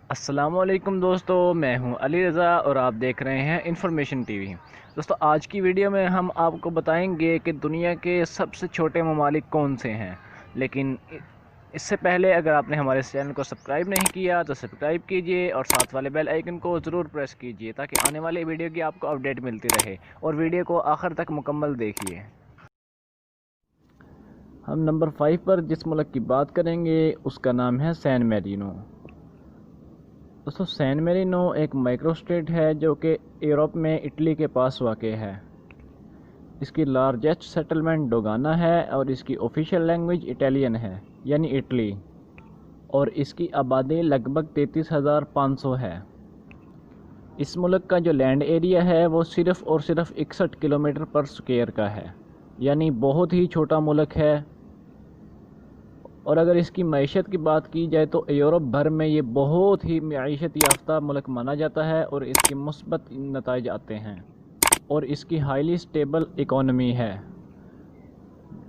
السلام علیکم دوستو، میں ہوں علی رضا اور آپ دیکھ رہے ہیں انفارمیشن ٹی وی۔ دوستو آج کی ویڈیو میں ہم آپ کو بتائیں گے کہ دنیا کے سب سے چھوٹے ممالک کون سے ہیں، لیکن اس سے پہلے اگر آپ نے ہمارے چینل کو سبسکرائب نہیں کیا تو سبسکرائب کیجئے اور ساتھ والے بیل آئیکن کو ضرور پریس کیجئے تاکہ آنے والے ویڈیو کی آپ کو اپڈیٹ ملتی رہے، اور ویڈیو کو آخر تک مکمل دیکھیے۔ ہم نمبر 5 پر جس ملک کی بات کریں گے اس کا نام ہے سین میرینو۔ دوستو سین میرینو ایک مائکرو اسٹیٹ ہے جو کہ یورپ میں اٹلی کے پاس واقع ہے۔ اس کی لارجسٹ سیٹلمنٹ ڈوگانا ہے اور اس کی آفیشیل لینگویج اٹالین ہے یعنی اٹلی، اور اس کی آبادی لگ بھگ 33,500 ہے۔ اس ملک کا جو لینڈ ایریا ہے وہ صرف اور صرف 61 کلومیٹر پر سکوئر کا ہے، یعنی بہت ہی چھوٹا ملک ہے۔ اور اگر اس کی معیشت کی بات کی جائے تو یورپ بھر میں یہ بہت ہی معیشت یافتہ ملک مانا جاتا ہے اور اس کی مثبت نتائج آتے ہیں، اور اس کی ہائیلی سٹیبل اکانومی ہے۔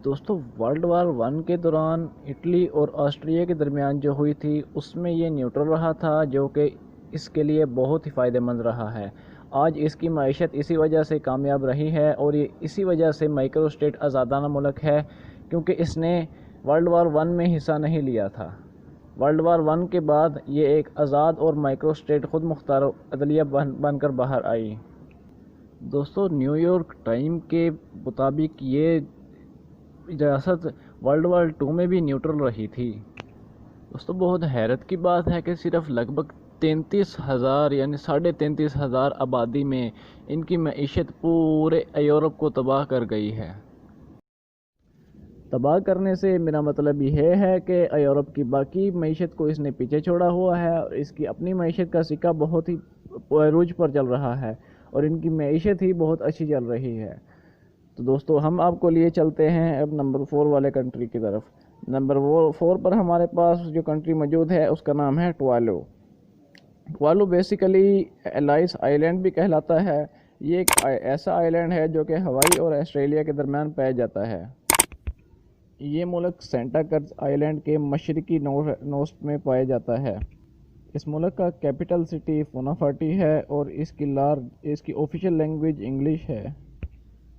دوستو ورلڈ وار 1 کے دوران اٹلی اور آسٹریا کے درمیان جو ہوئی تھی اس میں یہ نیوٹرل رہا تھا، جو کہ اس کے لیے بہت ہی فائدہ مند رہا ہے۔ آج اس کی معیشت اسی وجہ سے کامیاب رہی ہے اور یہ اسی وجہ سے مائکرو اسٹیٹ آزادانہ ملک ہے، کیونکہ اس نے ورلڈ وار 1 میں حصہ نہیں لیا تھا۔ ورلڈ وار 1 کے بعد یہ ایک آزاد اور مائکرو اسٹیٹ خود مختار عدلیہ بن کر باہر آئی۔ دوستو نیو یارک ٹائم کے مطابق یہ ریاست ورلڈ وار 2 میں بھی نیوٹرل رہی تھی۔ دوستو بہت حیرت کی بات ہے کہ صرف لگ بھگ 33,000 یعنی 33,500 آبادی میں ان کی معیشت پورے یورپ کو تباہ کر گئی ہے۔ تباہ کرنے سے میرا مطلب یہ ہے کہ یورپ کی باقی معیشت کو اس نے پیچھے چھوڑا ہوا ہے اور اس کی اپنی معیشت کا سکہ بہت ہی عروج پر چل رہا ہے اور ان کی معیشت ہی بہت اچھی چل رہی ہے۔ تو دوستو ہم آپ کو لیے چلتے ہیں اب نمبر 4 والے کنٹری کی طرف۔ نمبر 4 پر ہمارے پاس جو کنٹری موجود ہے اس کا نام ہے ٹوالو۔ ٹوالو بیسیکلی ایلائس آئی لینڈ بھی کہلاتا ہے۔ یہ ایک ایسا آئی لینڈ ہے جو کہ ہوائی اور آسٹریلیا کے درمیان پایا جاتا ہے۔ یہ ملک سینٹا کرز آئی لینڈ کے مشرقی نوسط میں پایا جاتا ہے۔ اس ملک کا کیپٹل سٹی فونافاٹی ہے اور اس کی آفیشیل لینگویج انگلش ہے۔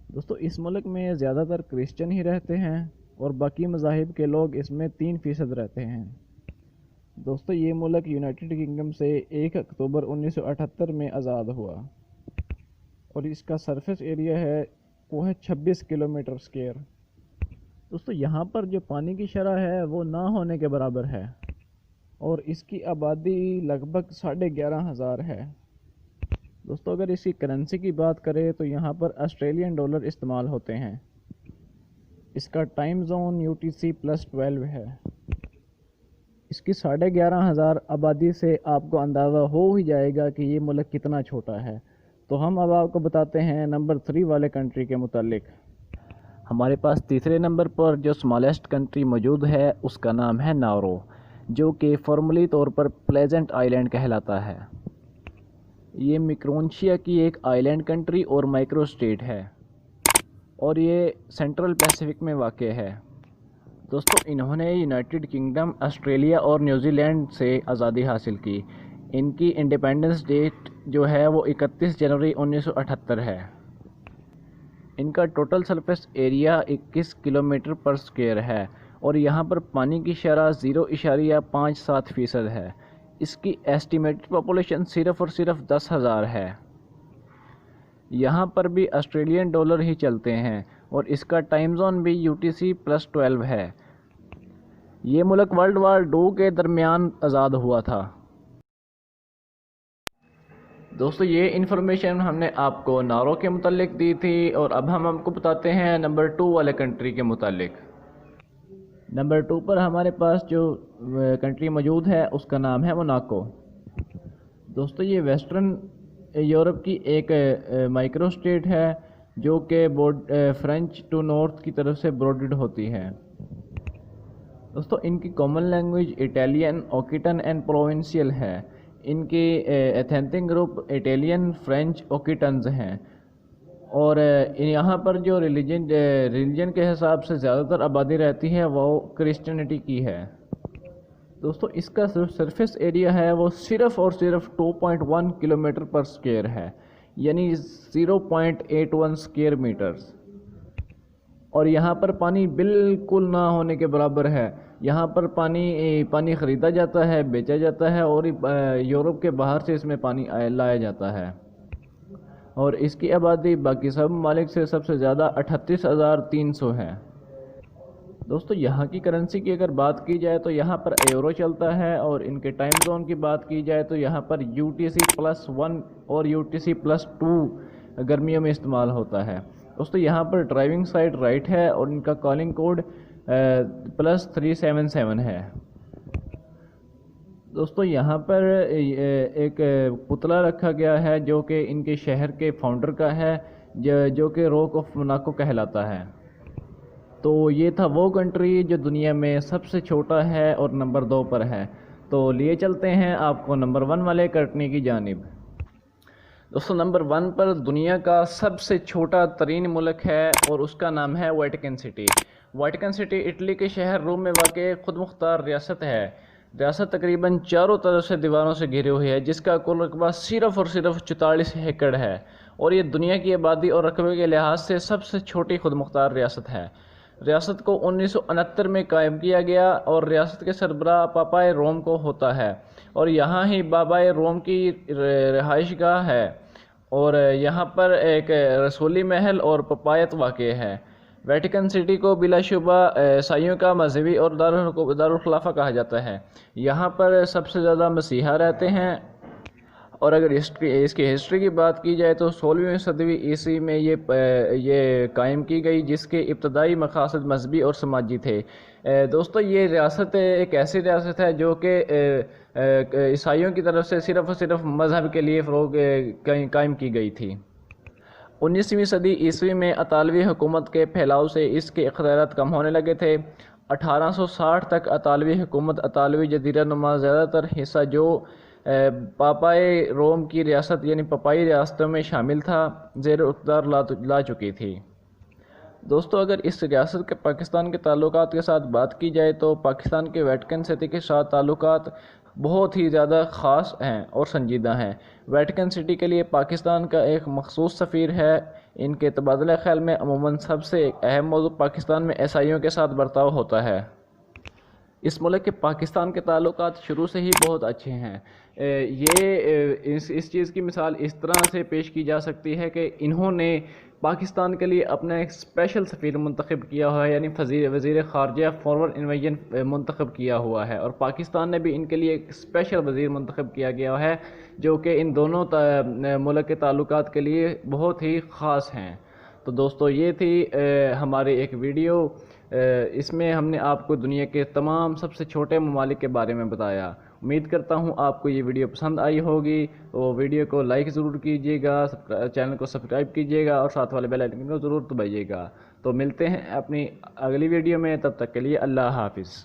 دوستو اس ملک میں زیادہ تر کرسچن ہی رہتے ہیں اور باقی مذاہب کے لوگ اس میں 3% رہتے ہیں۔ دوستو یہ ملک یونائٹڈ کنگڈم سے 1 اکتوبر 1978 میں آزاد ہوا اور اس کا سرفیس ایریا ہے وہ ہے 26 کلومیٹر اسکوائر۔ دوستو یہاں پر جو پانی کی شرح ہے وہ نہ ہونے کے برابر ہے اور اس کی آبادی لگ بھگ 11,500 ہے۔ دوستو اگر اس کی کرنسی کی بات کریں تو یہاں پر آسٹریلین ڈالر استعمال ہوتے ہیں۔ اس کا ٹائم زون UTC+12 ہے۔ اس کی 11,500 آبادی سے آپ کو اندازہ ہو ہی جائے گا کہ یہ ملک کتنا چھوٹا ہے۔ تو ہم اب آپ کو بتاتے ہیں نمبر 3 والے کنٹری کے متعلق۔ ہمارے پاس تیسرے نمبر پر جو اسمالسٹ کنٹری موجود ہے اس کا نام ہے ناورو، جو کہ فارملی طور پر پلیزنٹ آئی لینڈ کہلاتا ہے۔ یہ میکرونیشیا کی ایک آئی لینڈ کنٹری اور مائکرو اسٹیٹ ہے اور یہ سینٹرل پیسیفک میں واقع ہے۔ دوستو انہوں نے یونائٹڈ کنگڈم، آسٹریلیا اور نیوزی لینڈ سے آزادی حاصل کی۔ ان کی انڈیپینڈنس ڈیٹ جو ہے وہ 31 جنوری 1978 ہے۔ ان کا ٹوٹل سرفیس ایریا 21 کلومیٹر پر اسکوائر ہے اور یہاں پر پانی کی شرح 0.57% ہے۔ اس کی ایسٹیمیٹڈ پاپولیشن صرف اور صرف 10,000 ہے۔ یہاں پر بھی آسٹریلین ڈالر ہی چلتے ہیں اور اس کا ٹائم زون بھی UTC+12 ہے۔ یہ ملک ورلڈ وار 2 کے درمیان آزاد ہوا تھا۔ دوستو یہ انفارمیشن ہم نے آپ کو ناورو کے متعلق دی تھی اور اب ہم آپ کو بتاتے ہیں نمبر 2 والے کنٹری کے متعلق۔ نمبر 2 پر ہمارے پاس جو کنٹری موجود ہے اس کا نام ہے موناکو۔ دوستو یہ ویسٹرن یورپ کی ایک مائکرو اسٹیٹ ہے جو کہ فرینچ ٹو نارتھ کی طرف سے بارڈرڈ ہوتی ہے۔ دوستو ان کی common language Italian, Occitan and Provencal ہے۔ ان کی ethnic group Italian, French, Occitans ہیں اور یہاں پر جو ریلیجن کے حساب سے زیادہ تر آبادی رہتی ہے وہ کرسچینٹی کی ہے۔ دوستو اس کا سرفیس ایریا ہے وہ صرف اور صرف 2.1 کلومیٹر پر سکوئر ہے، یعنی 0.81 سکوئر میٹرز، اور یہاں پر پانی بالکل نہ ہونے کے برابر ہے۔ یہاں پر پانی خریدا جاتا ہے، بیچا جاتا ہے، اور یورپ کے باہر سے اس میں پانی لایا جاتا ہے، اور اس کی آبادی باقی سب ممالک سے سب سے زیادہ 38,300 ہے۔ دوستو یہاں کی کرنسی کی اگر بات کی جائے تو یہاں پر یورو چلتا ہے، اور ان کے ٹائم زون کی بات کی جائے تو یہاں پر UTC+1 اور UTC+2 گرمیوں میں استعمال ہوتا ہے۔ دوستو یہاں پر ڈرائیونگ سائڈ رائٹ ہے، اور ان کا کالنگ کوڈ +377 ہے۔ دوستو یہاں پر ایک پتلا رکھا گیا ہے جو کہ ان کے شہر کے فاؤنڈر کا ہے، جو کہ راک آف موناکو کہلاتا ہے۔ تو یہ تھا وہ کنٹری جو دنیا میں سب سے چھوٹا ہے اور نمبر 2 پر ہے۔ تو لیے چلتے ہیں آپ کو نمبر 1 والے کنٹری کی جانب۔ دوستو نمبر 1 پر دنیا کا سب سے چھوٹا ترین ملک ہے، اور اس کا نام ہے Vatican city. Vatican city Italy کے شہر روم میں واقع خود مختار ریاست ہے۔ ریاست تقریباً چاروں طرف سے دیواروں سے گھری ہوئی ہے، جس کا کل رقبہ صرف اور صرف 44 ایکڑ ہے، اور یہ دنیا کی آبادی اور رقبے کے لحاظ سے سب سے چھوٹی خود مختار ریاست ہے۔ ریاست کو 1969 میں قائم کیا گیا، اور ریاست کے سربراہ پاپائے روم کو ہوتا ہے، اور یہاں ہی بابائے روم کی رہائش گاہ ہے، اور یہاں پر ایک رسولی محل اور پپایت واقع ہے۔ ویٹیکن سٹی کو بلا شبہ عیسائیوں کا مذہبی اور دارالخلافہ کہا جاتا ہے۔ یہاں پر سب سے زیادہ مسیحا رہتے ہیں، اور اگر اس کی ہسٹری کی بات کی جائے تو 16ویں صدی عیسوی میں یہ قائم کی گئی، جس کے ابتدائی مقاصد مذہبی اور سماجی تھے۔ دوستو یہ ریاست ایک ایسی ریاست ہے جو کہ عیسائیوں کی طرف سے صرف اور صرف مذہب کے لیے قائم کی گئی تھی۔ 19ویں صدی عیسوی میں اطالوی حکومت کے پھیلاؤ سے اس کے اختیارات کم ہونے لگے تھے۔ 1860 تک اطالوی حکومت اطالوی جزیرہ نما زیادہ تر حصہ جو پاپائے روم کی ریاست یعنی پپائی ریاستوں میں شامل تھا، زیر اقتدار لا چکی تھی۔ دوستو اگر اس ریاست کے پاکستان کے تعلقات کے ساتھ بات کی جائے تو پاکستان کے ویٹیکن سٹی کے ساتھ تعلقات بہت ہی زیادہ خاص ہیں اور سنجیدہ ہیں۔ ویٹیکن سٹی کے لیے پاکستان کا ایک مخصوص سفیر ہے۔ ان کے تبادلہ خیال میں عموماً سب سے ایک اہم موضوع پاکستان میں عیسائیوں کے ساتھ برتاؤ ہوتا ہے۔ اس ملک کے پاکستان کے تعلقات شروع سے ہی بہت اچھے ہیں۔ اس چیز کی مثال اس طرح سے پیش کی جا سکتی ہے کہ انہوں نے پاکستان کے لیے اپنا ایک اسپیشل سفیر منتخب کیا ہوا ہے، یعنی وزیر خارجہ فارورڈ انویژن منتخب کیا ہوا ہے، اور پاکستان نے بھی ان کے لیے ایک اسپیشل وزیر منتخب کیا گیا ہے، جو کہ ان دونوں ملک کے تعلقات کے لیے بہت ہی خاص ہیں۔ تو دوستو یہ تھی ہماری ایک ویڈیو، اس میں ہم نے آپ کو دنیا کے تمام سب سے چھوٹے ممالک کے بارے میں بتایا۔ امید کرتا ہوں آپ کو یہ ویڈیو پسند آئی ہوگی، تو ویڈیو کو لائک ضرور کیجیے گا، چینل کو سبسکرائب کیجیے گا، اور ساتھ والے بیل آئیکن کو ضرور دبائیے گا۔ تو ملتے ہیں اپنی اگلی ویڈیو میں، تب تک کے لیے اللہ حافظ۔